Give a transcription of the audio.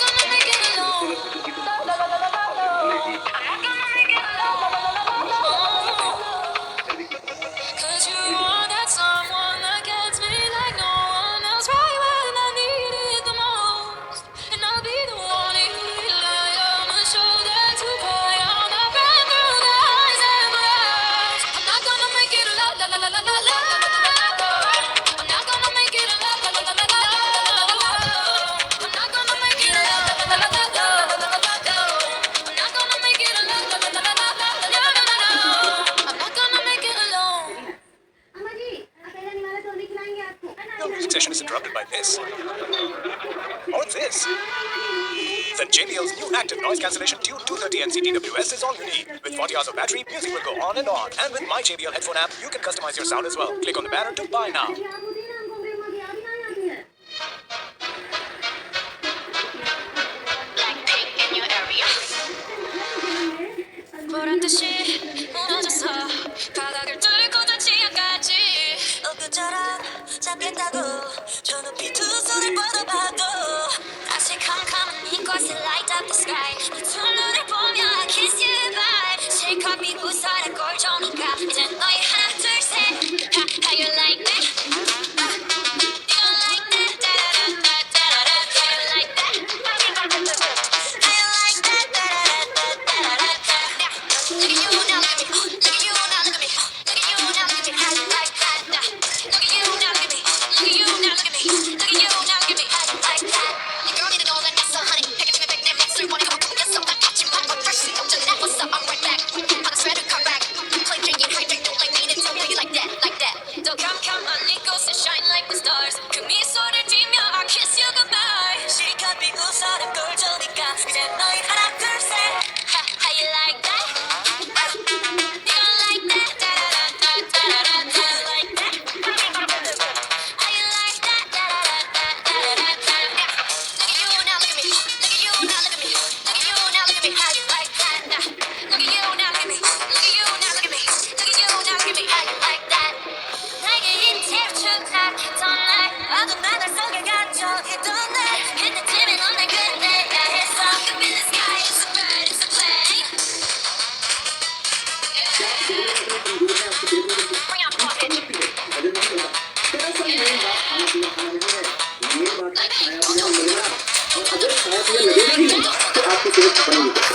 not gonna make it alone. I'm not gonna make it alone. 'Cause you are that someone that gets me like no one else, right when I need it the most. And I'll be the one you rely on, the shoulder to cry on, the friend through the highs and lows. I'm not gonna make it a la la la la la la la la la. I'm not gonna make it a la la la la la la la. I'm not gonna make it a la la la la la la la. I'm not gonna make it a la la la la la la la la. I'm not gonna make it alone. Session is interrupted by this or this. Then JBL's new active noise cancellation Tune 230 NC TWS is all you need. With 40 hours of battery, music will go on and on. And with my JBL headphone app, you can customize your sound as well. Click on the banner to buy now. Blackpink in your area. 보란 듯이 무너져서 바닥을 뚫고 닿지않까지 엊그처럼 잡겠다고 저 높이 두 손을 뻗어봐도 다시 캄캄한 이곳에 light up the sky 네 두 눈을 보며 I kiss you bye 실컷 비웃어라 꼴 좋으니까 이제 너희 하나 둘셋 How you like that? You don't like that? Da-da-da-da-da-da-da. How you like that? How you like that? Da-da-da-da-da-da-da. Look at you now, look at me. Look at you now, look at me. Look at you now, look at me. How you like that? Look at you now, look at me. Look at you now, look at me. Look at you now, look at me. How you like that? Your girl need to know that that's a honey. 패키징의 백내 믹스를 원해 그만 보겠어. 난 아침만 건 fresh. 엄청 나 what's up? I'm right back. On a shredder, come back. Play drinking, hydrate, don't like me. Then tell me how you like that, like that. 더 캄캄한 이곳에 shine like the stars. 그 미소를 띠며 I kiss you goodbye. 실컷 비웃어라 꼴 좋으니까 이제 너희 하나 둘 셋. How you like that? You don't like that? Da-da-da-da-da-da. How you like that? How you like that? Da-da-da-da-da-da. Look at you now, look at me. Look at you now, look at me. Look at you now, look at me. How you like that? Look at you now, look at me. Look at you now, look at me. Look at you now, look at me. How you like that? 나에게 이태로 추락했던 날 어둠 하늘 속에 갇혀 있던 날 그때쯤에 넌 날 그때야 했어 Up in the sky, it's a bird, it's a plane Bring on board, bitch आपकी सेहत बनाएंगे